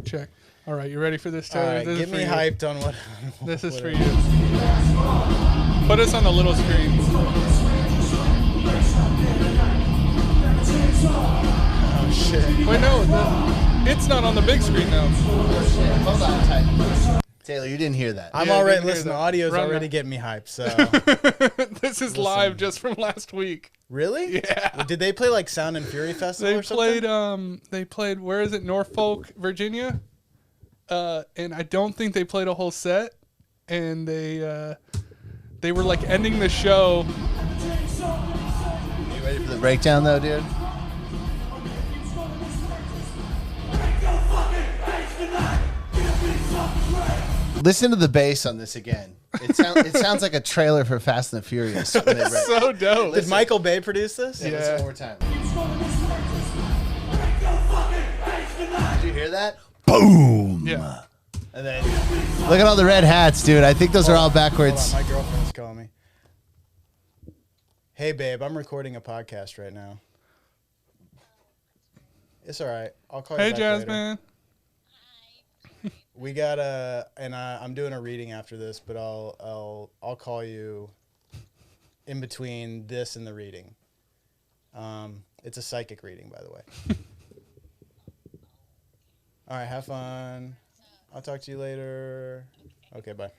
check. All right, you ready for this, All Taylor? right, This get is for me you. hyped on what. This is for you. Put us on the little screen. Oh shit! Wait, no, it's not on the big screen now. Hold on tight. Taylor, you didn't hear that. I'm Yeah, I already didn't hear listen. The that. audio's Run already that. getting me hyped. So This is live just from last week. really, Yeah. Did they play like Sound and Fury Festival or something? They played where is it? Norfolk, Virginia. And I don't think they played a whole set. And they were like ending the show. You ready for the breakdown, though, dude? Listen to the bass on this again. It sounds like a trailer for Fast and the Furious. So dope. Did Michael Bay produce this? Yeah. Listen one more time. Did you hear that? Boom. Yeah. And then look at all the red hats, dude. I think those are all backwards. Hold on, my girlfriend's calling me. Hey, babe, I'm recording a podcast right now. It's all right. I'll call you Hey, back later. Jasmine. We got I'm doing a reading after this, but I'll call you in between this and the reading. It's a psychic reading, by the way. All right, have fun. I'll talk to you later. Okay, bye.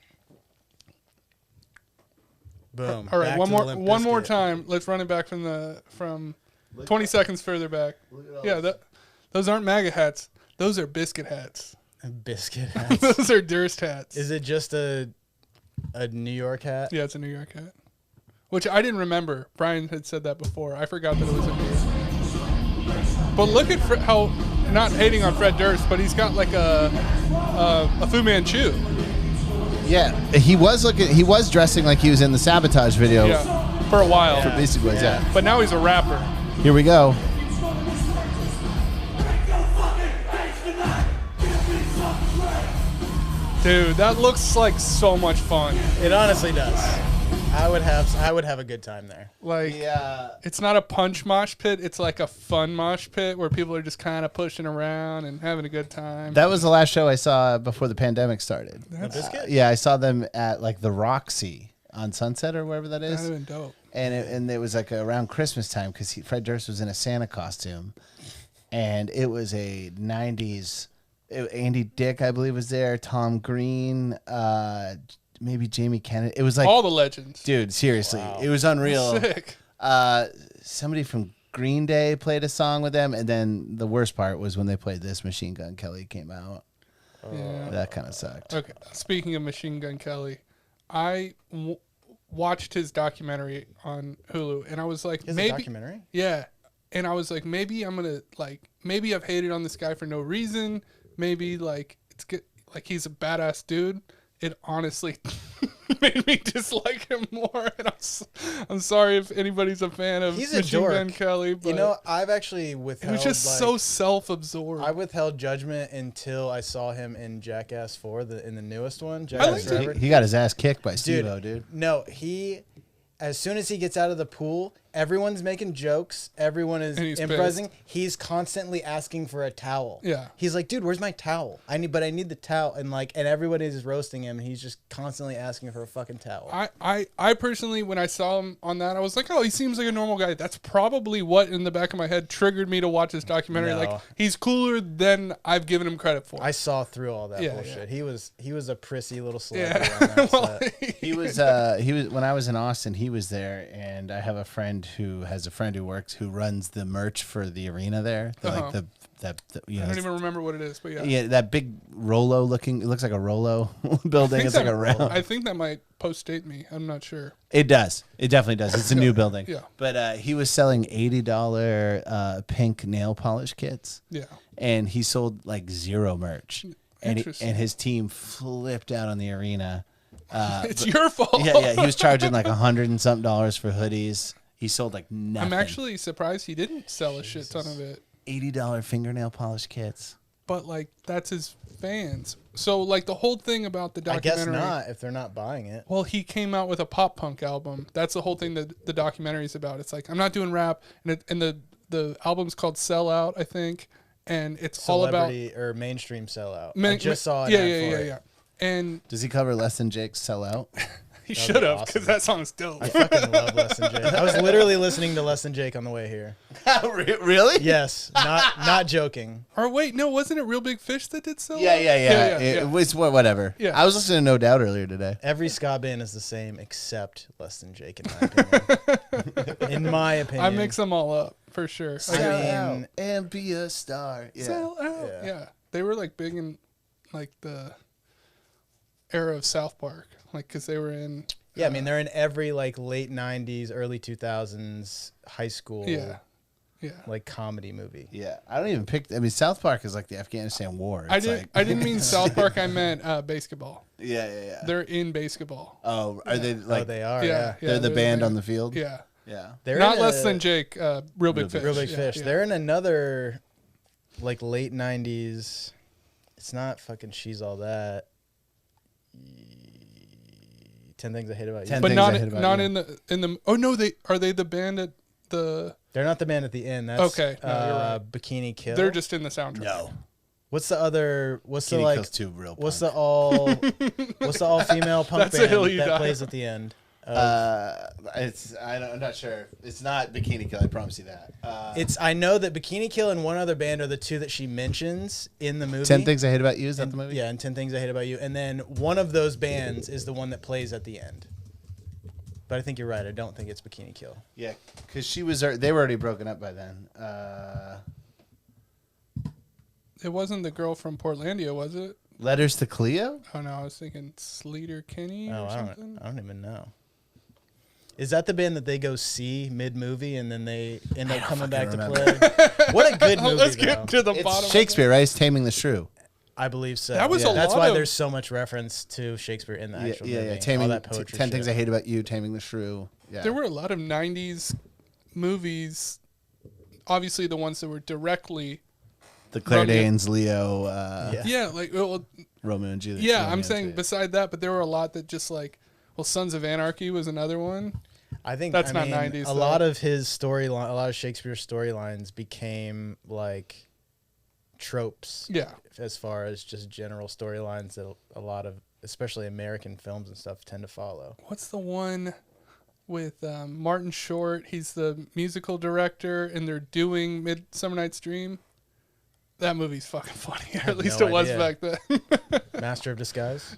Boom. All right, Back one to more the Limp one more Bizkit. time. Let's run it back from 20 seconds further back. Yeah, those aren't MAGA hats. Those are Bizkit hats. Biscuit hats. Those are Durst hats. Is it just a New York hat? Yeah, it's a New York hat. Which I didn't remember. Brian had said that before. I forgot that it was a New York. But look at how, not hating on Fred Durst, but he's got like a Fu Manchu. Yeah, he was dressing like he was in the Sabotage video Yeah, for a while. for Beastie Boys. Yeah. But now he's a rapper. Here we go. Dude, that looks like so much fun. It honestly does. I would have a good time there. Like, Yeah. it's not a punch mosh pit. It's like a fun mosh pit where people are just kind of pushing around and having a good time. That was the last show I saw before the pandemic started. Biscuit? Yeah, I saw them at like the Roxy on Sunset or wherever that That would is. have been dope. And it was like around Christmas time because Fred Durst was in a Santa costume, and it was a '90s. Andy Dick, I believe, was there. Tom Green, maybe Jamie Kennedy. It was like All the legends. dude, seriously, it was unreal. Sick. Somebody from Green Day played a song with them, and then the worst part was when they played this. Machine Gun Kelly came out. Yeah. That kind of sucked. Okay. Speaking of Machine Gun Kelly, I watched his documentary on Hulu, and I was like, Is maybe, a documentary? yeah. And I was like, maybe I'm gonna maybe I've hated on this guy for no reason. Maybe like it's good, like he's a badass dude. It honestly made me dislike him more. And I'm sorry if anybody's a fan of He's a Machine dork. Gun Kelly, but You know, I've actually it withheld. was just so self-absorbed. I withheld judgment until I saw him in Jackass 4, in the newest one. I Jackass liked it. Forever. He got his ass kicked by Steve-O, dude. No, as soon as he gets out of the pool, everyone's making jokes. Everyone is And he's improvising. He's constantly asking for a towel. Yeah. He's like, dude, where's my towel? I need the towel. And everybody is roasting him. And he's just constantly asking for a fucking towel. I personally, when I saw him on that, I was like, oh, he seems like a normal guy. That's probably what in the back of my head triggered me to watch this documentary. No. Like, he's cooler than I've given him credit for. I saw through all that Yeah, bullshit. yeah. He was a prissy little celebrity yeah. on that Well, set. He was when I was in Austin, he was there, and I have a friend who runs the merch for the arena there. Uh-huh. I don't even remember what it is, but yeah. Yeah, that big Rolo looking. It looks like a Rolo building. It's like a round. I think that might post-date me. I'm not sure. It does. It definitely does. It's a new building. Yeah. But he was selling $80 pink nail polish kits. Yeah. And he sold like zero merch. And Interesting. and his team flipped out on the arena. It's your fault. Yeah. He was charging like $100 and something for hoodies. He sold like nothing. I'm actually surprised he didn't sell a shit ton of it. $80 fingernail polish kits. But like that's his fans. So like the whole thing about the I documentary. guess not if they're not buying it. Well, he came out with a pop punk album. That's the whole thing that the documentary is about. It's like I'm not doing rap, and the album's called Sell Out, I think. and it's all about celebrity or mainstream sellout. I just saw an ad for it. yeah. And Does he cover Less Than Jake's Sell Out? he That'd should be have, awesome. because that song's dope. I fucking love Less Than Jake. I was literally listening to Less Than Jake on the way here. Really? Yes, not joking. Or wait, no, wasn't it Real Big Fish that did so? Yeah. yeah. It was whatever. Yeah. I was listening to No Doubt earlier today. Every ska band is the same except Less Than Jake, in my opinion. In my opinion. I mix them all up for sure. I Sell mean- out and be a star. Yeah. Sell out. Yeah. Yeah. They were like big in like the era of South Park, like because they were in. Yeah, I mean they're in every like late '90s, early 2000s high school Yeah. like comedy movie. Yeah. I don't even pick. I mean, South Park is like the Afghanistan war. I It's didn't. like- I didn't mean South Park. I meant basketball. Yeah. They're in basketball. Oh, are they like? Oh, they are. Yeah. Yeah, They're the band on the field. Yeah. Yeah. they're Not in Less a- Than Jake. Real Big Fish. Real Big Yeah, Fish. yeah. They're in another like late '90s. It's not fucking She's All That. 10 Things I Hate About You. 10 but Things not I Hate About not You. in the. Oh no, they are they the band at the. They're not the band at the end. That's Okay, no, you're right. Bikini Kill. They're just in the soundtrack. No. What's the other? What's Kitty the like? Kills too real. What's punk. the all? What's the all female punk That's a band hill you that die plays at the end? I'm not sure. It's not Bikini Kill. I promise you that. It's. I know that Bikini Kill and one other band are the two that she mentions in the movie. 10 Things I Hate About You. Is that And- the movie? Yeah, and 10 Things I Hate About You. And then one of those bands is the one that plays at the end. But I think you're right. I don't think it's Bikini Kill. Yeah, because she was. They were already broken up by then. It wasn't the girl from Portlandia, was it? Letters to Cleo. Oh no, I was thinking Sleater Kinney Oh, or I something. don't even know. Is that the band that they go see mid-movie and then they end up coming back to play? What a good movie, Let's though. get to the It's bottom. Shakespeare, right? It's Taming the Shrew. I believe so. That was a That's lot why of- there's so much reference to Shakespeare in the actual movie. All Taming. that poetry 10 Things I shit. Hate About You. Taming the Shrew. Yeah. There were a lot of '90s movies. Obviously, the ones that were directly. the Claire Romeo- Danes, Leo, Yeah. Yeah, like well, Romeo and Juliet. yeah. Romeo I'm and saying Juliet. beside that, but there were a lot that just like, well, Sons of Anarchy was another one. I think That's I not mean, 90s A though. lot of his storyline, a lot of Shakespeare's storylines became like tropes. Yeah, As far as just general storylines that a lot of, especially American films and stuff, tend to follow. what's the one with Martin Short? He's the musical director, and they're doing Midsummer Night's Dream. That movie's fucking funny. Or at have least no it was idea. back then. Master of Disguise.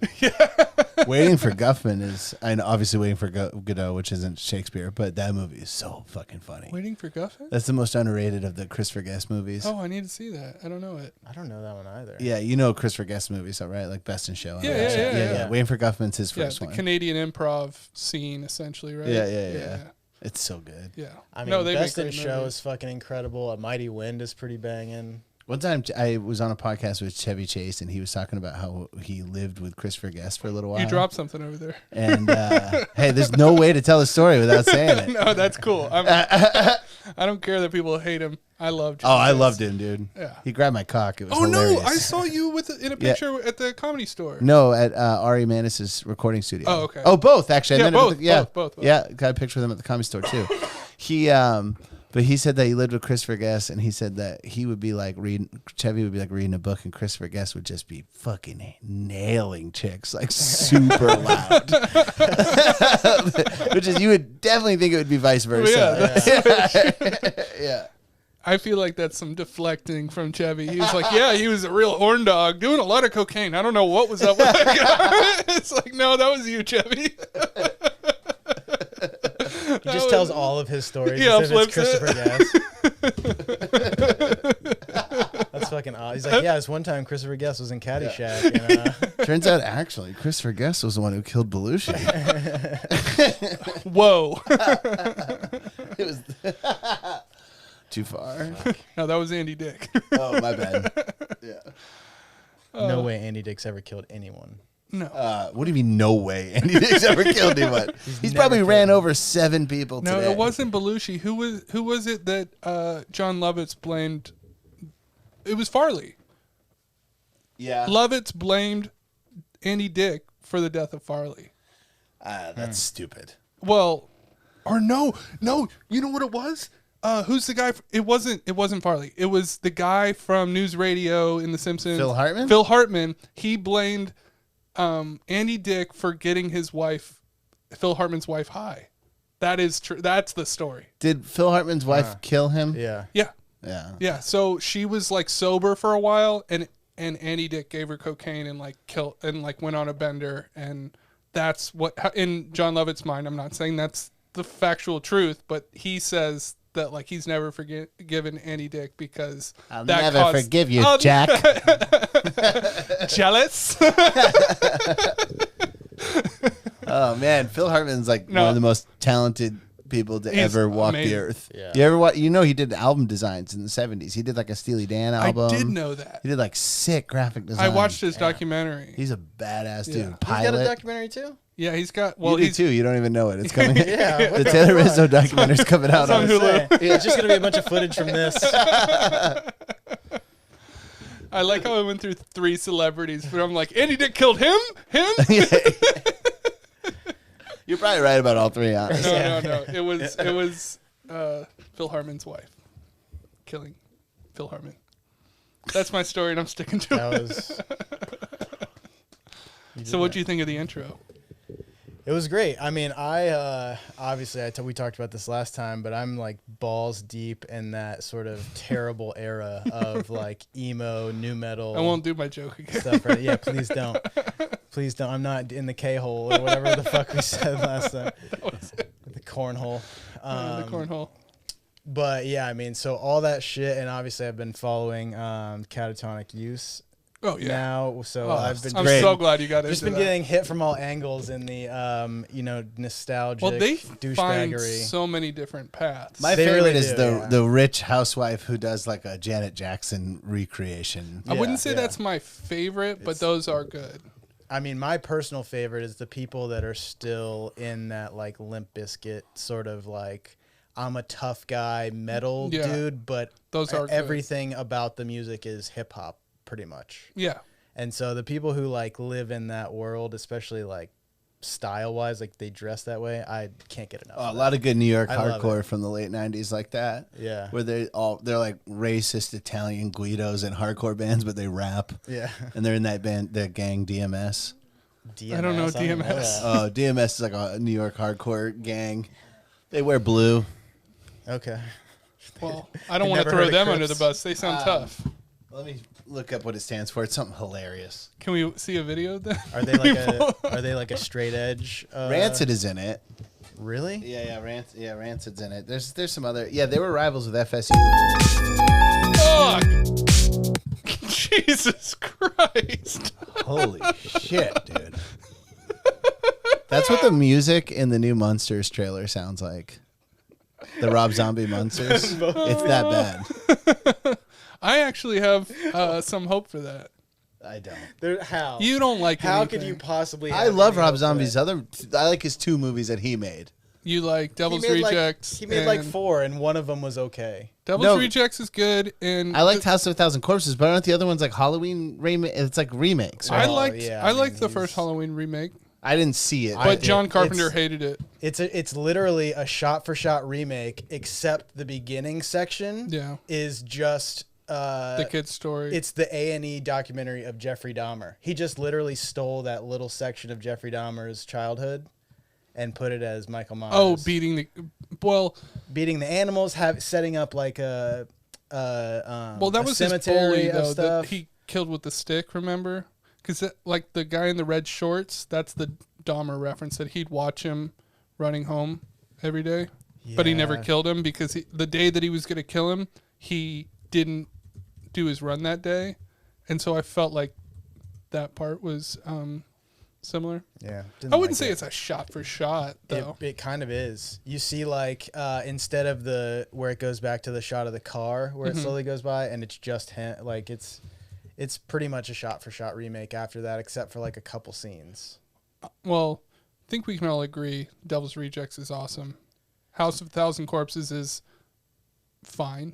Waiting for Guffman is, and obviously Waiting for Godot, which isn't Shakespeare, but that movie is so fucking funny. Waiting for Guffin. That's the most underrated of the Christopher Guest movies. Oh, I need to see that. I don't know it. I don't know that one either. Yeah, you know Christopher Guest movies, all right? Like Best in Show. and Yeah, all that yeah, shit. yeah, yeah. Waiting for Guffman's his Yeah, first the one. Canadian improv scene, essentially, right? Yeah. It's so good. Yeah. I mean, no, they Best make in great Show movies. is fucking incredible. A Mighty Wind is pretty banging. One time I was on a podcast with Chevy Chase, and he was talking about how he lived with Christopher Guest for a little while. You dropped something over there. And hey, there's no way to tell a story without saying it. No, that's cool. I don't care that people hate him. I loved. Oh, I loved him, dude. Yeah. He grabbed my cock. It was Oh hilarious. no, I saw you in a picture at the Comedy Store. No, at Ari Manis's recording studio. Oh, okay. Oh, both actually. Yeah, met him at both, the- yeah, both. Yeah, got a picture with him at the Comedy Store too. He but he said that he lived with Christopher Guest, and he said that he would be like Chevy would be like reading a book, and Christopher Guest would just be fucking nailing chicks like super loud. Which is, you would definitely think it would be vice versa. Yeah. I feel like that's some deflecting from Chevy. He was like, yeah, he was a real horn dog doing a lot of cocaine. I don't know what was up with that guy. It's like, no, that was you, Chevy. He just tells all of his stories Yeah, as if it's flips Christopher Guest. That's fucking odd. He's like, yeah, this one time Christopher Guest was in Caddyshack. And, Turns out, actually, Christopher Guest was the one who killed Belushi. Whoa. It was too far. No, that was Andy Dick. Oh, my bad. Yeah. no way Andy Dick's ever killed anyone. No. What do you mean, no way? Andy Dick's ever killed anyone. He's probably never ran killed over 7 people No, today. it wasn't Belushi. Who was it that John Lovitz blamed? It was Farley. Yeah. Lovitz blamed Andy Dick for the death of Farley. That's stupid. Well, or no, you know what it was? Who's the guy? It wasn't Farley. It was the guy from News Radio in The Simpsons. Phil Hartman? Phil Hartman. He blamed Andy Dick for getting his wife, Phil Hartman's wife, high. That is true. That's the story. Did Phil Hartman's wife kill him? Yeah. Yeah. Yeah. Yeah. So she was like sober for a while, and Andy Dick gave her cocaine and like went on a bender, and that's what in John Lovett's mind. I'm not saying that's the factual truth, but he says that like he's never forgiven Andy Dick because I'll that never caused, forgive you, Jack. Jealous. Oh man, Phil Hartman's like one of the most talented people to ever walk the earth. Yeah. You ever watch? You know, he did album designs in the '70s. He did like a Steely Dan album. I did know that. He did like sick graphic design. I watched his documentary. He's a badass dude. Yeah. He's Pilot. got a documentary too? Yeah, he's got. Well, you do too. You don't even know it. It's coming. Yeah. The Taylor Rizzo documentary's coming out on on Hulu. Yeah, it's just going to be a bunch of footage from this. I like how I went through 3 celebrities, but I'm like, Andy Dick killed him? You're probably right about all 3, honestly. No. It was Phil Hartman's wife killing Phil Hartman. That's my story, and I'm sticking to That it. was. So, what do you think of the intro? It was great. I mean, I obviously we talked about this last time, but I'm like balls deep in that sort of terrible era of like emo, new metal. I won't do my joke again. Stuff. Right? Yeah, please don't. Please don't. I'm not in the K-hole or whatever the fuck we said last time. The cornhole. The cornhole. But yeah, I mean, so all that shit, and obviously I've been following catatonic use. Oh yeah. Now, so Oh, I've been I'm so glad you got into just been that. getting hit from all angles in the nostalgic Well, they find douchebaggery. so many different paths. My They favorite really is do, the rich housewife who does like a Janet Jackson recreation. I wouldn't Yeah, say yeah. that's my favorite, but those are good. I mean, my personal favorite is the people that are still in that like Limp Bizkit sort of like I'm a tough guy metal dude, but Those are good. everything about the music is hip hop pretty much. Yeah. And so the people who like live in that world, especially like style wise, like they dress that way, I can't get enough. Oh, a lot of good New York I love hardcore from the late '90s like that. Yeah. Where they're like racist Italian Guidos in hardcore bands, but they rap. Yeah. And they're in that band, the gang DMS. DMS, I don't know that. DMS. Oh, DMS is like a New York hardcore gang. They wear blue. Okay. Well, I don't want to Never throw heard of them under the Crips? bus. They sound tough. Let me look up what it stands for. It's something hilarious. Can we see a video of that? Are they like a straight edge? Rancid is in it. Really? Yeah, Rancid's in it. There's some other. Yeah, they were rivals with FSU. Fuck! Jesus Christ! Holy shit, dude. That's what the music in the new Munsters trailer sounds like. The Rob Zombie Munsters. It's that bad. I actually have some hope for that. I don't. How? You don't like How anything. could you possibly? I have love any Rob hope for Zombie's that? other. I like his 2 movies that he made. You like Devil's He made Rejects. he made like and 4, and one of them was okay. Devil's No. Rejects is good, and I liked House of a Thousand Corpses, but aren't the other ones like Halloween remake? It's like remakes, right? I Oh, liked yeah, I I liked mean, the first he's- Halloween remake, I didn't see it. but did. John Carpenter It's- hated it. It's literally a shot for shot remake, except the beginning section Yeah, is just the kid's story. It's the A&E documentary of Jeffrey Dahmer. He just literally stole that little section of Jeffrey Dahmer's childhood and put it as Michael Myers. beating the beating the animals, setting up like a well that a was his cemetery bully of though that stuff. he killed with the stick. Remember, because like the guy in the red shorts, that's the Dahmer reference that he'd watch him running home every day, but he never Yeah. killed him because the day that he was gonna kill him, he didn't do his run that day, and so I felt like that part was similar. Yeah, I wouldn't say it's a shot for shot though. It kind of is. You see, like instead of the where it goes back to the shot of the car where it slowly goes by, and it's just him. Like it's pretty much a shot for shot remake after that, except for like a couple scenes. Well, I think we can all agree Devil's Rejects is awesome. House of a Thousand Corpses is fine.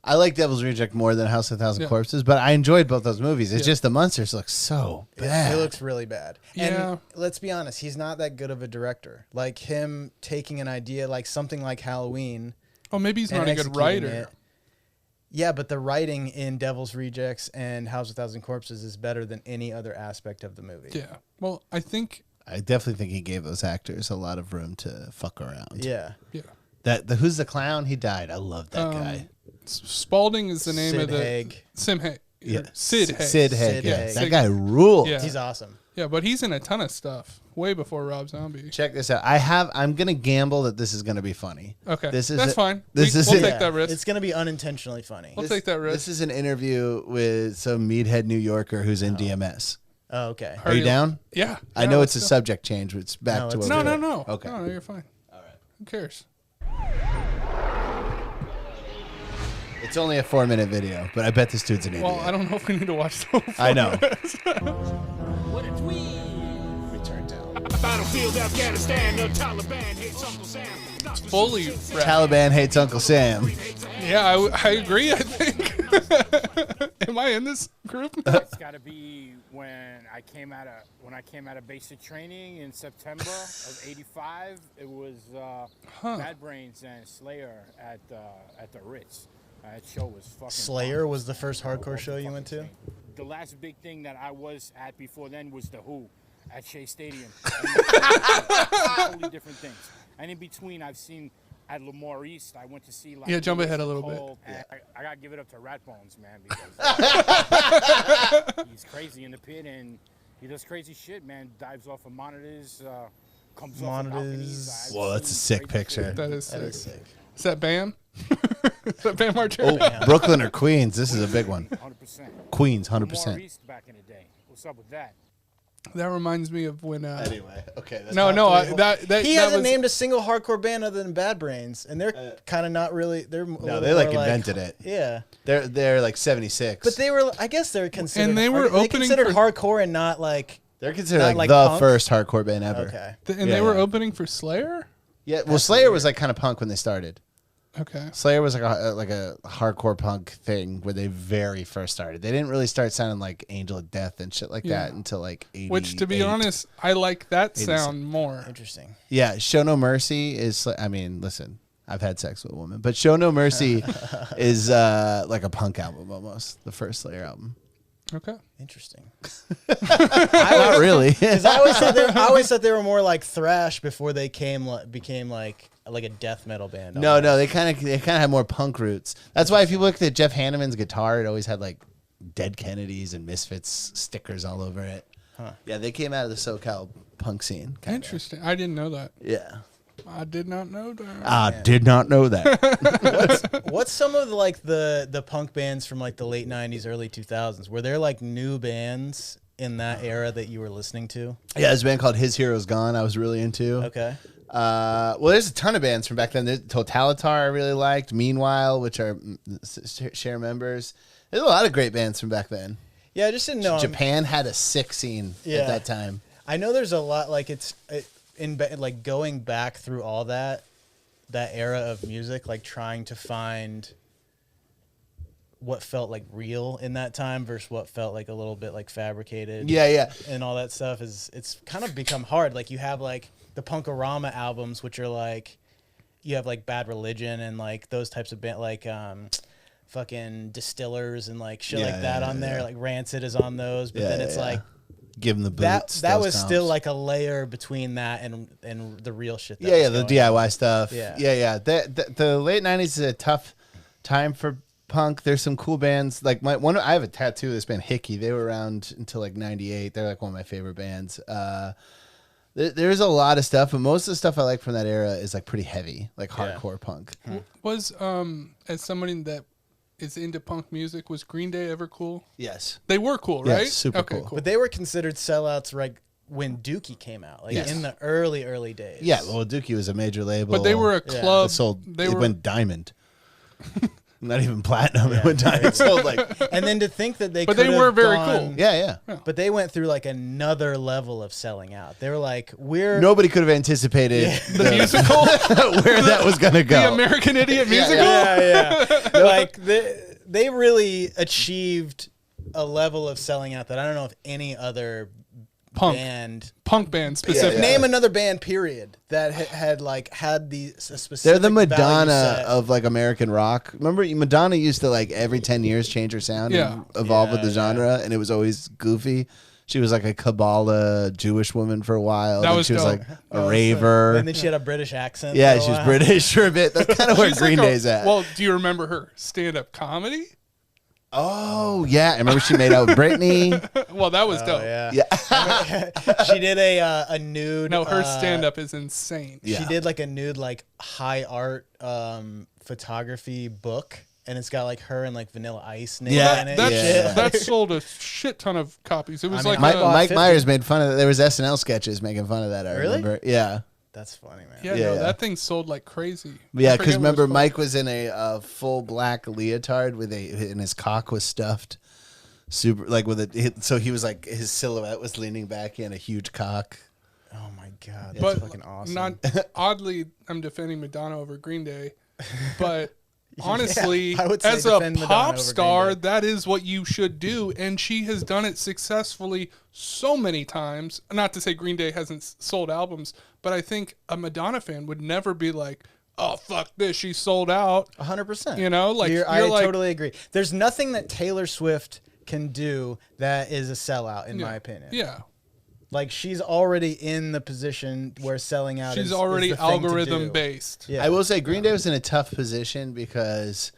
I like Devil's Reject more than House of a Thousand Yeah. Corpses, but I enjoyed both those movies. It's Yeah. just the Munsters look so bad. It looks really bad. Yeah. And let's be honest, he's not that good of a director. Like him taking an idea like something like Halloween Oh, maybe he's and not a good executing writer. it. Yeah, but the writing in Devil's Rejects and House of 1,000 Corpses is better than any other aspect of the movie. Yeah. Well, I definitely think he gave those actors a lot of room to fuck around. Yeah. Yeah. Who's the clown? He died. I love that guy. Spalding is the name Sid of the Haig. Sim Haig. Yeah, Sid Haig. Sid Haig. Sid Yeah, Haig. that guy ruled. Yeah. He's awesome. Yeah, but he's in a ton of stuff way before Rob Zombie. Check this out. I'm gonna gamble that this is gonna be funny. Okay, That's fine. We'll take that risk. It's going to be unintentionally funny. We'll take that risk. This is an interview with some meathead New Yorker who's in DMS. Oh, okay. Are you down? Yeah. I know Yeah, it's a let's subject change, but it's back No, to let's what do we it. No. Okay. No, you're fine. All right. Who cares? It's only a 4-minute video, but I bet this dude's an idiot. Well, I don't know if we need to watch the whole I know. What a tweet! Return down. Battlefield, Afghanistan, the Taliban hates Uncle Sam. fully rap. Taliban hates Uncle Sam. Yeah, I agree, I think. Am I in this group? It's got to be when I came out of basic training in September of '85. It was Bad Brains and Slayer at the Ritz. That show was fucking. Slayer bonkers. was the first hardcore show you went to? The last big thing that I was at before then was the Who at Shea Stadium. Totally different things. And in between, I've seen at Lemoore East. I went to see like. Yeah, jump ahead a little Cole, bit. and I gotta give it up to Rat Bones, man, because he's crazy in the pit and he does crazy shit, man. Dives off of monitors, comes off of balconies. Whoa, that's a sick picture. That is That sick. is sick. Is that Bam? Is that Bam Margera? Oh, Brooklyn or Queens? This is a big one. 100%. Queens, Lemoore 100%. East back in the day. What's up with that? That reminds me of when. Anyway, okay. That's No, that He that hasn't was, named a single hardcore band other than Bad Brains, and they're kind of not really. They're No, they like invented it. Yeah, They're like 76. but they were. I guess they're considered. And they were they opening considered for- hardcore and not like. they're considered not like, like the punk? first hardcore band ever. Okay. and they were opening for Slayer. Yeah, well, Slayer was like kind of punk when they started. Okay. Slayer was like a hardcore punk thing where they very first started. They didn't really start sounding like Angel of Death and shit like that until like 80. Which, to be honest, I like that sound more. Interesting. Yeah, Show No Mercy is. I mean, listen, I've had sex with a woman, but Show No Mercy is like a punk album almost. The first Slayer album. Okay. Interesting. Not really. Because I always thought they were more like thrash before they became like a death metal band. No, they kind of had more punk roots. That's why if you looked at Jeff Hanneman's guitar, it always had like Dead Kennedys and Misfits stickers all over it. Huh. Yeah, they came out of the SoCal punk scene. Kinda. Interesting. I didn't know that. Yeah. I did not know that. I did not know that. What's some of like the punk bands from like the late '90s, early 2000s? Were there like new bands in that era that you were listening to? Yeah, there's a band called His Hero's Gone I was really into. Okay. Well, there's a ton of bands from back then. There's Totalitar I really liked. Meanwhile, which are share members. There's a lot of great bands from back then. Yeah, I just didn't know. Japan had a sick scene Yeah. at that time. I know there's a lot like like going back through all that era of music, like trying to find what felt like real in that time versus what felt like a little bit like fabricated. Yeah. And all that stuff it's kind of become hard. Like you have like the Punkorama albums, which are like you have like Bad Religion and like those types of band like fucking Distillers and like shit like that on there. Like Rancid is on those, but then it's like give them the boots. that those was comps. still like a layer between that and the real shit. That Yeah, was the going on. DIY stuff. Yeah. The late '90s is a tough time for punk. There's some cool bands like I have a tattoo of this band Hickey. They were around until like '98. They're like one of my favorite bands. There's a lot of stuff, but most of the stuff I like from that era is like pretty heavy, like hardcore punk. Was as somebody that is into punk music, was Green Day ever cool? Yes. They were cool, Yeah, right? super okay, cool. But they were considered sellouts right when Dookie came out, like Yes. in the early days. Yeah, well, Dookie was a major label. But they were a Yeah. club. It went diamond. Not even platinum. It went diamond. It sold like. And then to think that But they were very cool. Yeah. But they went through like another level of selling out. They were like, Nobody could have anticipated The musical? where that was gonna go. The American Idiot musical? yeah. Like they really achieved a level of selling out that I don't know if any other band. Punk band specifically. Name another band, period, that had like had the specific. They're the value Madonna set. of like American rock. Remember, Madonna used to like every 10 years change her sound and evolve with the genre, and it was always goofy. She was like a Kabbalah Jewish woman for a while. That Then was she was dope. like a raver. And then she had a British accent. Yeah, for a she was while. British for a bit. That's kind of where She's Green like Day's at. Well, do you remember her stand-up comedy? Oh yeah, I remember she made out with Britney. Well, that was Oh, dope. yeah. Yeah, She did a nude. No, her stand-up is insane. Yeah. She did like a nude, like high art photography book, and it's got like her and like Vanilla Ice name Yeah, in it. That's, Yeah. that sold a shit ton of copies. It was I like mean, Mike, I bought Mike 50. Myers made fun of that. There was SNL sketches making fun of that. I Really? remember. Yeah, That's funny, man. yeah, Yeah, no, yeah. that thing sold like crazy. yeah. I Because forget what it remember, was Mike was in a full black leotard with and his cock was stuffed, super like with a. So he was like his silhouette was leaning back in a huge cock. Oh my god, that's But fucking awesome. not oddly, I'm defending Madonna over Green Day, but honestly, I would say as a defend Madonna pop over star, Green Day. that is what you should do, and she has done it successfully so many times. Not to say Green Day hasn't sold albums, but I think a Madonna fan would never be like, "Oh fuck this, she sold out." 100%. You know, like I you're like, totally agree. There's nothing that Taylor Swift can do that is a sellout, in yeah, my opinion. yeah, Like she's already in the position where selling out. she's is already the thing to algorithm do. based. Yeah. I will say Green Day was in a tough position because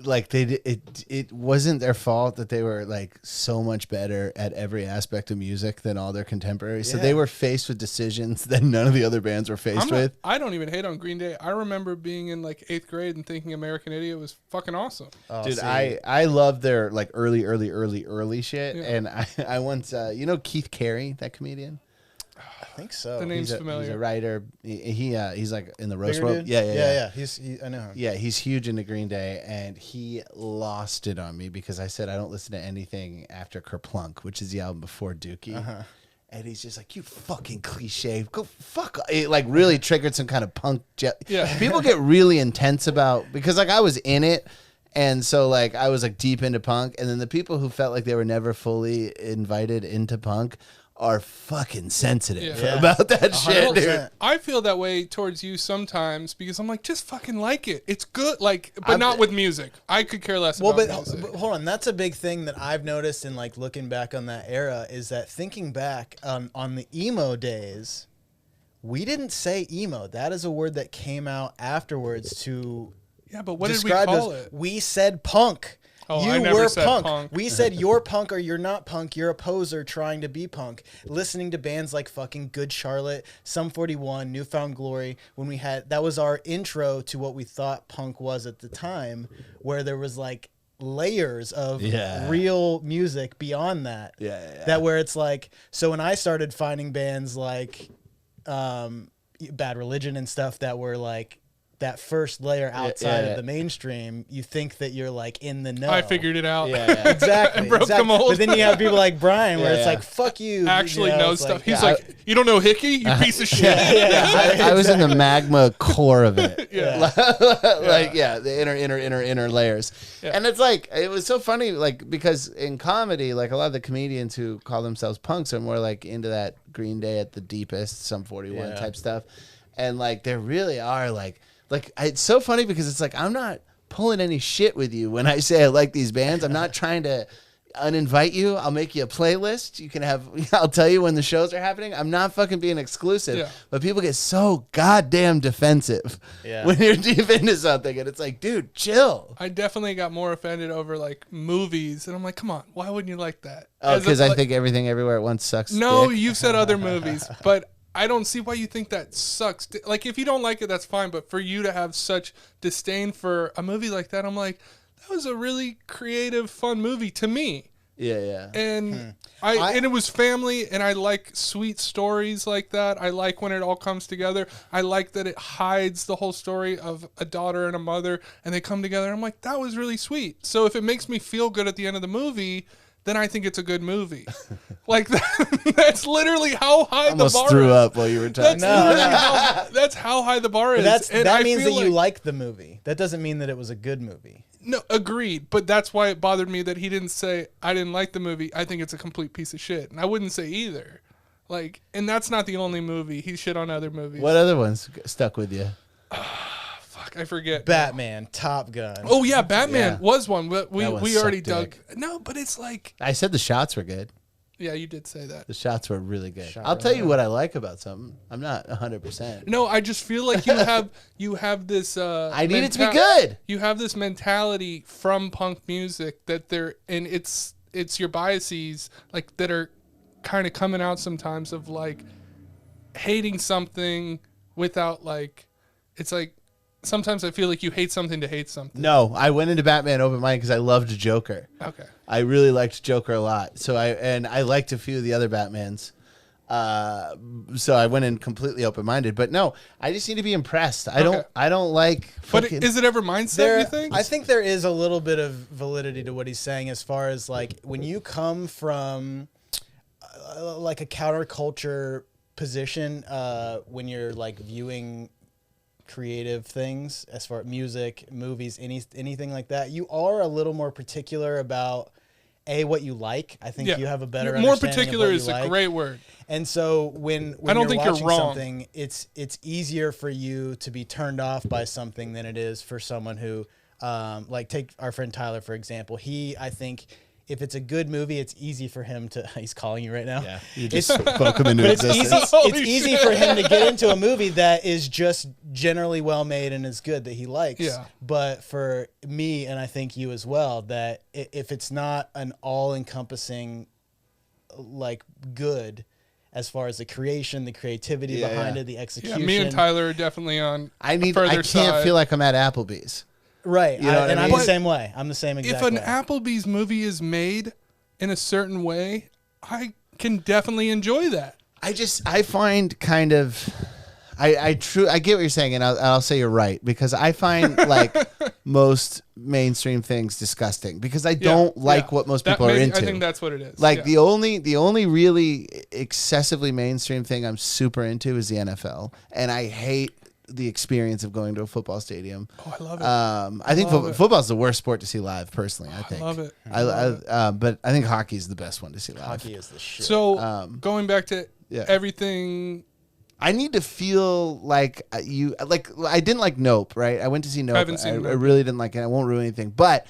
like it wasn't their fault that they were like so much better at every aspect of music than all their contemporaries. So Yeah. they were faced with decisions that none of the other bands were faced with. I don't even hate on Green Day. I remember being in like 8th grade and thinking American Idiot was fucking awesome. Oh, Dude, see. I love their like early shit. Yeah. And I once Keith Carey, that comedian. I think so. The name's He's familiar. a writer. He's like in the roast Bigger world. dude? Yeah. I know him. Yeah, he's huge into Green Day, and he lost it on me because I said I don't listen to anything after Kerplunk, which is the album before Dookie. Uh-huh. And he's just like, "You fucking cliche, go fuck." It like really triggered some kind of punk. Yeah. People get really intense about because like I was in it, and so like I was like deep into punk, and then the people who felt like they were never fully invited into punk are fucking sensitive Yeah. about that shit, dude. 100%. I feel that way towards you sometimes because I'm like, just fucking like it. It's good, like, but not with music. I could care less Well, about but music. hold on. That's a big thing that I've noticed in like looking back on that era is that thinking back on the emo days, we didn't say emo. That is a word that came out afterwards to Yeah, but what did we describe call us. it? We said punk. Oh, You I never were said punk. We said you're punk or you're not punk. You're a poser trying to be punk. Listening to bands like fucking Good Charlotte, Sum 41, Newfound Glory. That was our intro to what we thought punk was at the time, where there was like layers of real music beyond that. Yeah. That where it's like, so when I started finding bands like Bad Religion and stuff that were like that first layer outside of the mainstream, you think that you're like in the know. I figured it out. Yeah. Exactly. Broke exactly. the mold. But then you have people like Brian where it's Yeah. like, fuck you. Actually you know, knows it's stuff. like, He's yeah. like, you don't know Hickey, you piece of shit. I was in the magma core of it. Yeah. Like the inner layers. Yeah. And it's like it was so funny, like because in comedy, like a lot of the comedians who call themselves punks are more like into that Green Day at the deepest, Sum 41 type stuff. And like there really are like it's so funny because it's like I'm not pulling any shit with you when I say I like these bands. I'm not trying to uninvite you. I'll make you a playlist. You can have I'll tell you when the shows are happening. I'm not fucking being exclusive. Yeah. But people get so goddamn defensive when you're deep into something and it's like, dude, chill. I definitely got more offended over like movies, and I'm like, come on, why wouldn't you like that? Oh, As because a- I like- think Everything Everywhere at Once sucks. No, dick. you've said other movies, but I don't see why you think that sucks. Like, if you don't like it, that's fine. But for you to have such disdain for a movie like that, I'm like, that was a really creative, fun movie to me. Yeah. And and it was family, and I like sweet stories like that. I like when it all comes together. I like that it hides the whole story of a daughter and a mother, and they come together. I'm like, that was really sweet. So if it makes me feel good at the end of the movie, then I think it's a good movie. Like that's literally how high the Almost bar threw is. up while you were talking. That's how high the bar is. But And that I means feel that you like the movie. That doesn't mean that it was a good movie. No, agreed. But that's why it bothered me that he didn't say, I didn't like the movie. I think it's a complete piece of shit. And I wouldn't say either. Like, and that's not the only movie. He shit on other movies. What other ones stuck with you? Fuck, I forget. Batman, Top Gun. Oh, yeah, Batman Yeah. was one. But we That one already sucked dug. dick. No, but it's like, I said the shots were good. yeah, you did say that. The shots were really good. Shot I'll tell you really what I like about something. I'm not 100%. No, I just feel like you have this. I need it to be good. You have this mentality from punk music that and it's your biases like that are kind of coming out sometimes of like hating something without like it's like sometimes I feel like you hate something to hate something. No, I went into Batman open mind because I loved Joker. Okay. I really liked Joker a lot. So I liked a few of the other Batmans. So I went in completely open minded. But no, I just need to be impressed. I don't like. But fucking- is it ever mindset? You think? I think there is a little bit of validity to what he's saying as far as like when you come from like a counterculture position when you're like viewing creative things as far as music, movies, anything like that, you are a little more particular about what you like. I think you have a better more understanding particular of what is you a like. great word. And so when I don't you're think you're watching wrong. something, it's easier for you to be turned off by something than it is for someone who, like take our friend Tyler for example. I think if it's a good movie, it's easy for him to. He's calling you right now. Yeah, you just spoke him into But it's easy. existence. Holy It's easy shit. for him to get into a movie that is just generally well made and is good that he likes. Yeah. But for me, and I think you as well, that if it's not an all-encompassing, like good, as far as the creation, the creativity behind it, the Yeah, execution. me and Tyler are definitely on. I the further can't side. feel like I'm at Applebee's. Right. You know what I and I'm mean? the same way. I'm the same exact If an way. Applebee's movie is made in a certain way, I can definitely enjoy that. I find kind of, I get what you're saying, and I'll say you're right, because I find like most mainstream things disgusting because I don't like what most people are into. I think that's what it is. Like yeah. the only really excessively mainstream thing I'm super into is the NFL, and I hate the experience of going to a football stadium. Oh, I love it. I think love it. football's the worst sport to see live, personally. I think. love it. But I think hockey's the best one to see live. Hockey is the shit. So going back to yeah. everything. I need to feel like you like. I didn't like Nope, right? I went to see Nope. I haven't seen I Nope. really didn't like it. I won't ruin anything. But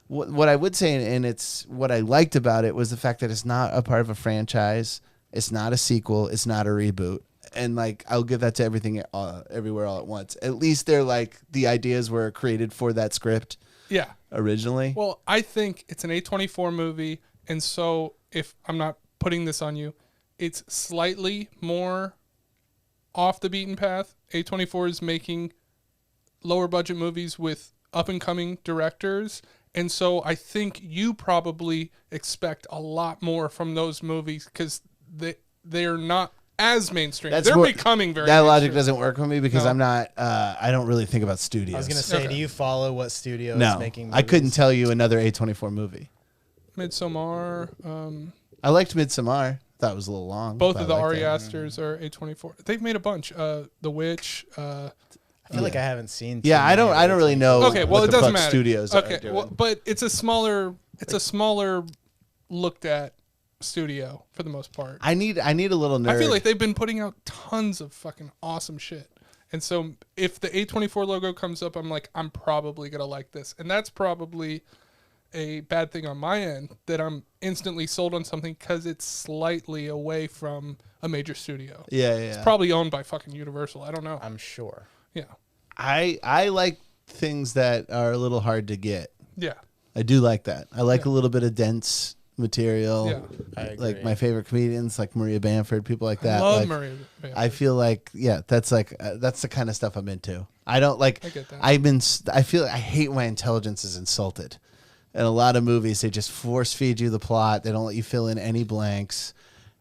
what I would say, and it's what I liked about it, was the fact that it's not a part of a franchise. It's not a sequel. It's not a reboot. And like I'll give that to everything, everywhere, all at once. At least they're like the ideas were created for that script Yeah. originally. Well, I think it's an A24 movie, and so if I'm not putting this on you, it's slightly more off the beaten path. A24 is making lower budget movies with up and coming directors, and so I think you probably expect a lot more from those movies because they're not as mainstream. They're becoming very. That logic mainstream. doesn't work for me because No. I'm not. I don't really think about studios. I was gonna say, Okay. do you follow what studio is No, making? I couldn't movies? tell you another A24 movie. Midsommar. I liked Midsommar. Thought it was a little long. Both but of the I liked Ari it. Asters are A24. They've made a bunch. The Witch. I feel like I haven't seen. Yeah, too I many don't. of I don't those. really know. Okay, well, what it the doesn't fuck matter. Studios are Okay, doing. well, but it's a smaller looked at studio for the most part. I need a little nerd. I feel like they've been putting out tons of fucking awesome shit. And so if the A24 logo comes up, I'm like, I'm probably going to like this. And that's probably a bad thing on my end, that I'm instantly sold on something because it's slightly away from a major studio. Yeah, yeah. It's probably owned by fucking Universal. I don't know. I'm sure. Yeah. I like things that are a little hard to get. Yeah. I do like that. I like Yeah. a little bit of dense material. Yeah. I Like agree. my favorite comedians, like Maria Bamford, people like that. I love like, Maria Bamford. I feel like, yeah, that's like that's the kind of stuff I'm into. I don't like. I get that. I feel I hate when intelligence is insulted. In a lot of movies, they just force feed you the plot. They don't let you fill in any blanks,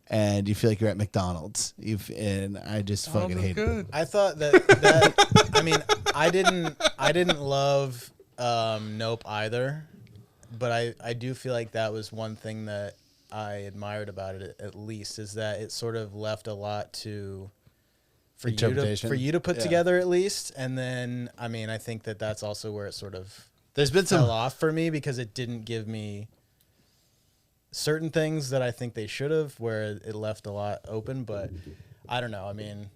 and you feel like you're at McDonald's. And I just Oh, fucking that's hate it. good. I thought that I mean, I didn't love Nope either. but I do feel like that was one thing that I admired about it, at least, is that it sort of left a lot for you to put together, at least. And then, I mean, I think that's also where it sort of fell off for me, because it didn't give me certain things that I think they should have, where it left a lot open. But I don't know. I mean,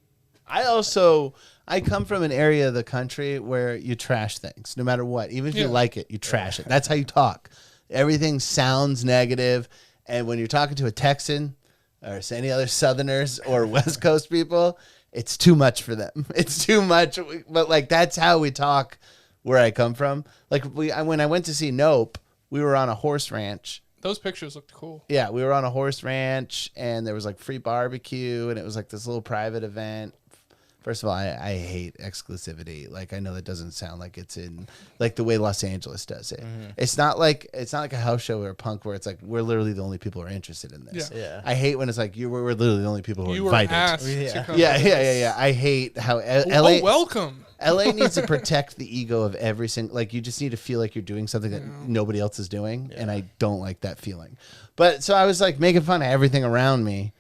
I come from an area of the country where you trash things no matter what. Even if you like it, you trash it. That's how you talk. Everything sounds negative. And when you're talking to a Texan or any other Southerners or West Coast people, it's too much for them. It's too much. But like, that's how we talk where I come from. Like when I went to see Nope, we were on a horse ranch. Those pictures looked cool. Yeah, we were on a horse ranch, and there was like free barbecue, and it was like this little private event. First of all, I hate exclusivity. Like, I know that doesn't sound like it's in like the way Los Angeles does it. Mm-hmm. It's not like a house show or a punk where it's like we're literally the only people who are interested in this. Yeah. I hate when it's like we're literally the only people who are invited. Were asked to come Yeah. I hate how LA. Welcome. LA needs to protect the ego of every single. Like, you just need to feel like you're doing something that nobody else is doing, and I don't like that feeling. But so I was like making fun of everything around me.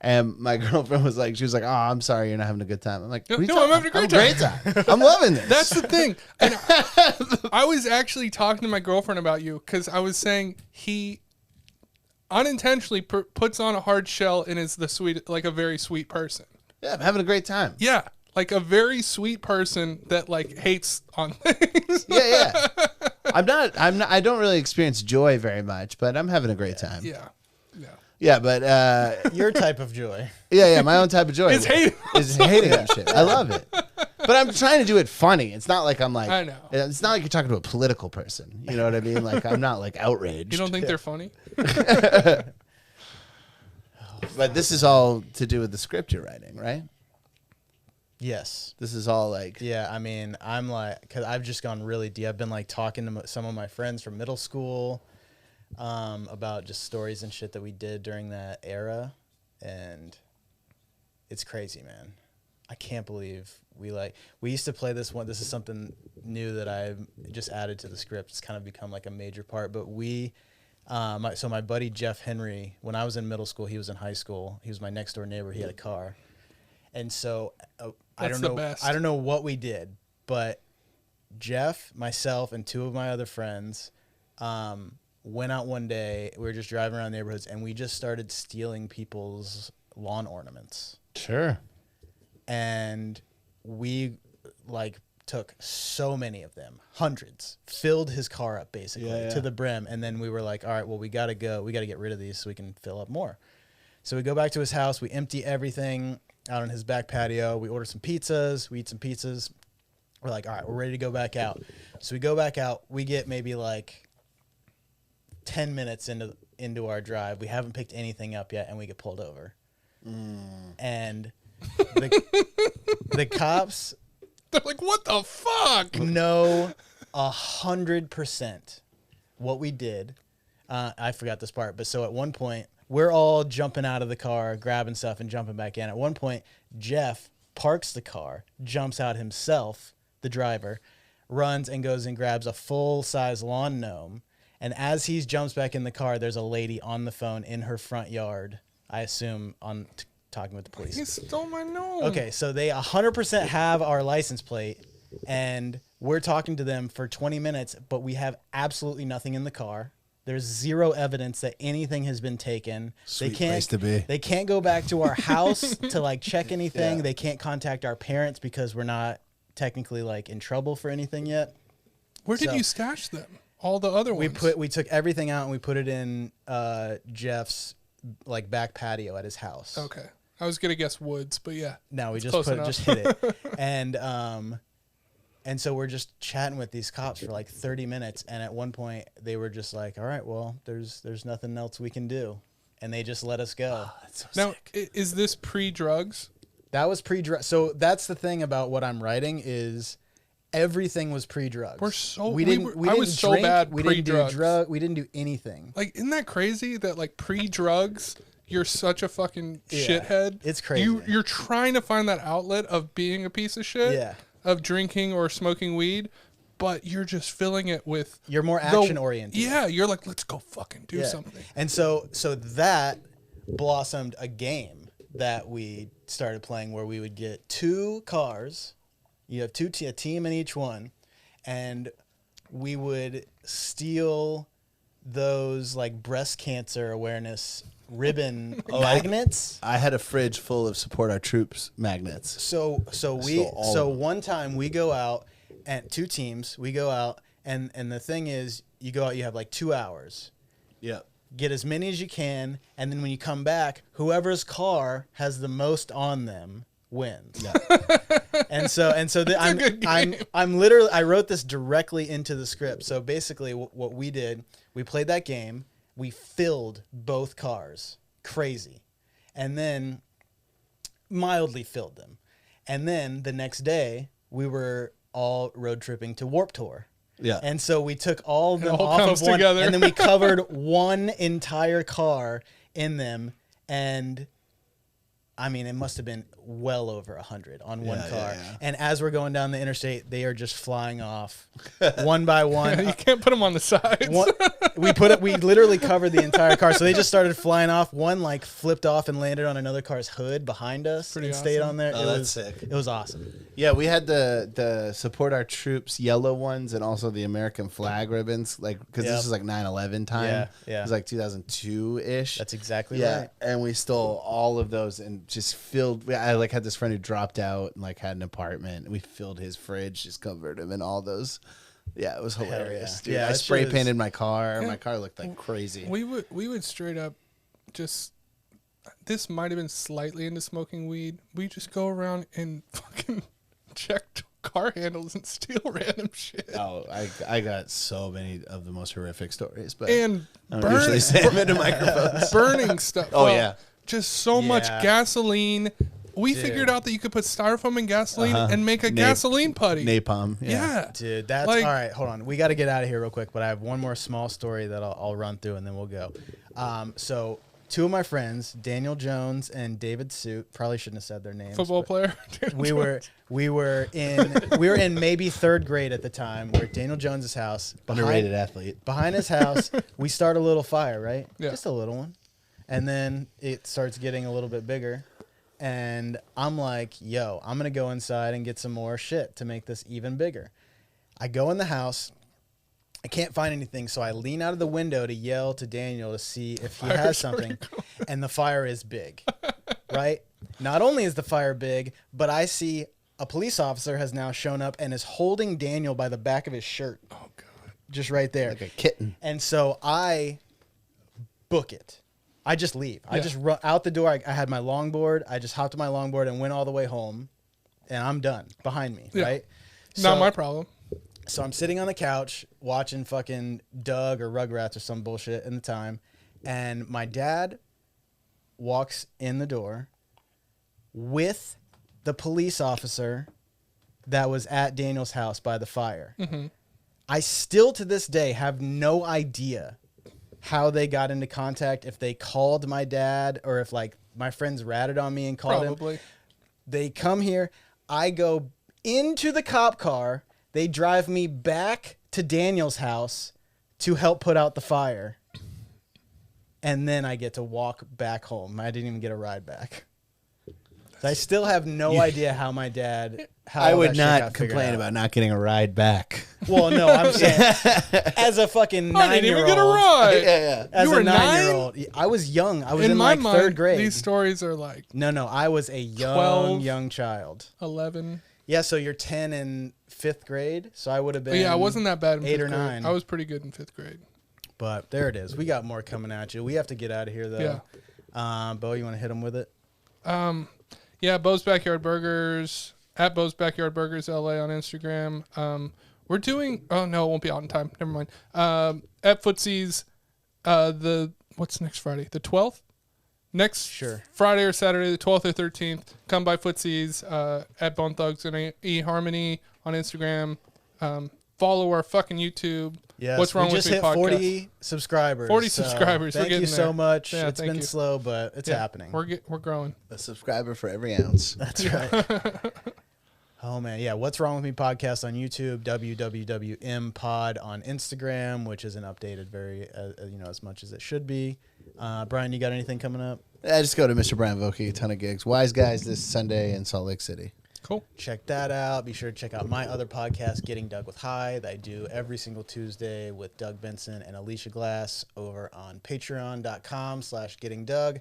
And my girlfriend was like, "Oh, I'm sorry, you're not having a good time." I'm like, "No, I'm having a great time. I'm loving this." That's the thing. And I was actually talking to my girlfriend about you, because I was saying he unintentionally puts on a hard shell and is like a very sweet person. Yeah, I'm having a great time. Yeah, like a very sweet person that like hates on things. Yeah. I'm not. I don't really experience joy very much, but I'm having a great time. Yeah, but your type of joy. Yeah, my own type of joy is hating that shit. I love it, but I'm trying to do it funny. It's not like I'm like. I know. It's not like you're talking to a political person. You know what I mean? Like, I'm not like outraged. You don't think they're funny? But this is all to do with the script you're writing, right? Yes. This is all like. Yeah, I mean, I'm like, because I've just gone really deep. I've been like talking to some of my friends from middle school. About just stories and shit that we did during that era, and it's crazy, man. I can't believe we used to play this one. This is something new that I just added to the script. It's kind of become like a major part, but so my buddy Jeff Henry, when I was in middle school, he was in high school. He was my next door neighbor. He had a car. And so I don't know what we did, but Jeff, myself, and two of my other friends, went out one day. We were just driving around neighborhoods, and we just started stealing people's lawn ornaments. Sure. And we took so many of them, hundreds, filled his car up basically to the brim. And then we were like, all right, well, we got to get rid of these so we can fill up more. So we go back to his house. We empty everything out on his back patio. We order some pizzas. We eat some pizzas. We're like, all right, we're ready to go back out. So we go back out. We get maybe 10 minutes into our drive. We haven't picked anything up yet, and we get pulled over. And the cops, they're like, "What the fuck?" Know 100% what we did. I forgot this part, but so at one point we're all jumping out of the car, grabbing stuff, and jumping back in. At one point, Jeff parks the car, jumps out himself, the driver, runs and goes and grabs a full-size lawn gnome. And as he jumps back in the car, there's a lady on the phone in her front yard, I assume, talking with the police. He stole my gnome. Okay, so they 100% have our license plate, and we're talking to them for 20 minutes, but we have absolutely nothing in the car. There's zero evidence that anything has been taken. Sweet place to be. They can't go back to our house to check anything. Yeah. They can't contact our parents because we're not technically in trouble for anything yet. Where did you stash them? All the other ones. We took everything out and we put it in Jeff's back patio at his house. Okay, I was gonna guess woods, but yeah. No, we just hit it, and so we're just chatting with these cops for 30 minutes, and at one point they were just like, "All right, well, there's nothing else we can do," and they just let us go. Oh, that's so now, sick. Is this pre-drugs? That was pre-drug. So that's the thing about what I'm writing is. Everything was pre-drugs. I was so bad pre-drugs. We didn't do anything. Isn't that crazy that pre-drugs, you're such a fucking shithead? It's crazy. You're trying to find that outlet of being a piece of shit. Yeah. Of drinking or smoking weed. but you're just filling it with You're more action oriented. Yeah, you're like, let's go fucking do something. And so that blossomed a game that we started playing where we would get 2 cars. You have a team in each one, and we would steal those like breast cancer awareness ribbon magnets. I had a fridge full of support our troops magnets. So all of them. one time we go out and 2 teams, we go out and the thing is you go out, you have like 2 hours. Yep. Get as many as you can, and then when you come back, whoever's car has the most on them wins. Yeah. I'm literally, I wrote this directly into the script. So basically what we did, we played that game, we filled both cars, crazy, and then mildly filled them. And then the next day we were all road tripping to Warped Tour. Yeah. And so we took all of them all off comes of one, together. and then we covered one entire car in them. And I mean, it must have been well over 100 on one car. Yeah. And as we're going down the interstate, they are just flying off one by one. You can't put them on the sides. We literally covered the entire car. So they just started flying off. One like flipped off and landed on another car's hood behind us Pretty and stayed awesome. on there. Oh, it that's was sick. It was awesome. Yeah, we had the support our troops yellow ones and also the American flag ribbons, like because Yep. this was like 9/11 time. Yeah. It was like 2002-ish. That's exactly yeah, right. and we stole all of those and just filled. I like had this friend who dropped out and like had an apartment. And we filled his fridge, just covered him in all those. Yeah, it was hilarious. yeah. Dude, Yeah, I that spray shit is- painted my car. Yeah. My car looked like crazy. We would straight up just. This might have been slightly into smoking weed. We just go around and fucking check car handles and steal random shit. Oh, I got so many of the most horrific stories, but And I don't usually say them into microphones. burning stuff. Oh, Well, yeah. just so much Yeah. gasoline. We Dude. figured out that you could put styrofoam in gasoline and make a gasoline putty. Napalm. Yeah. Dude, that's Like- all right. Hold on, we got to get out of here real quick. But I have one more small story that I'll run through, and then we'll go. So 2 of my friends, Daniel Jones and David Suit, probably shouldn't have said their names. Football but player. We were in maybe 3rd grade at the time. We're at Daniel Jones's house. Underrated athlete. Behind his house, we start a little fire, right? Yeah. Just a little one, and then it starts getting a little bit bigger. And I'm like, yo, I'm going to go inside and get some more shit to make this even bigger. I go in the house. I can't find anything, so I lean out of the window to yell to Daniel to see if he has something. And the fire is big, right? Not only is the fire big, but I see a police officer has now shown up and is holding Daniel by the back of his shirt. Oh, God. Just right there. Like a kitten. And so I book it. I just leave. I Yeah. just run out the door. I had my longboard. I just hopped on my longboard and went all the way home, and I'm done. Behind me, Yeah. right? Not my problem. So I'm sitting on the couch watching fucking Doug or Rugrats or some bullshit in the time, and my dad walks in the door with the police officer that was at Daniel's house by the fire. Mm-hmm. I still to this day have no idea how they got into contact, if they called my dad or if like my friends ratted on me and called him. Probably. They come here. I go into the cop car. They drive me back to Daniel's house to help put out the fire. And then I get to walk back home. I didn't even get a ride back. So I still have no idea how my dad. How I all would that shit got not figured complain out. about not getting a ride back. Well, no, I'm saying as a fucking 9-year-old. I didn't even get a ride. yeah. As You a were 9? 9-year-old, I was young. I was in my like mind, 3rd grade. these stories are like No, I was a 12. young child. 11. Yeah, so you're 10 in 5th grade. So I would have been. But yeah, I wasn't that bad in 8 fifth or grade. 9. I was pretty good in 5th grade. But there it is. We got more coming at you. We have to get out of here though. Yeah. Bo, you want to hit them with it? Yeah, Bo's Backyard Burgers, at Bo's Backyard Burgers LA on Instagram. We're doing, oh no, it won't be out in time. Never mind. At Footsie's, what's next Friday? The 12th? Next Friday or Saturday, the 12th or 13th. Come by Footsie's, at Bone Thugs and eHarmony on Instagram. Follow our fucking YouTube. Yes, What's Wrong we with just Me hit podcast. 40 subscribers. 40 so subscribers. We're Thank you getting so there. much. Yeah, It's thank been you. slow, but it's Yeah, happening. We're growing. A subscriber for every ounce. That's right. Oh man, yeah. What's Wrong with Me podcast on YouTube, WWWM Pod on Instagram, which isn't updated very, as much as it should be. Brian, you got anything coming up? Just go to Mr. Brian Vokey, a ton of gigs. Wise Guys this Sunday in Salt Lake City. Cool. Check that out. Be sure to check out my other podcast, Getting Doug with High, that I do every single Tuesday with Doug Benson and Alicia Glass over on patreon.com/gettingdoug.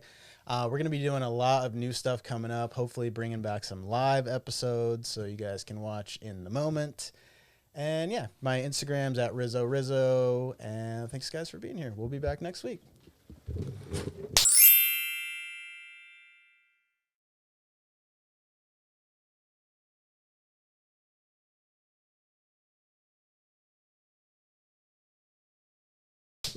We're going to be doing a lot of new stuff coming up, hopefully bringing back some live episodes so you guys can watch in the moment. And yeah, my Instagram's at Rizzo. And thanks guys for being here. We'll be back next week.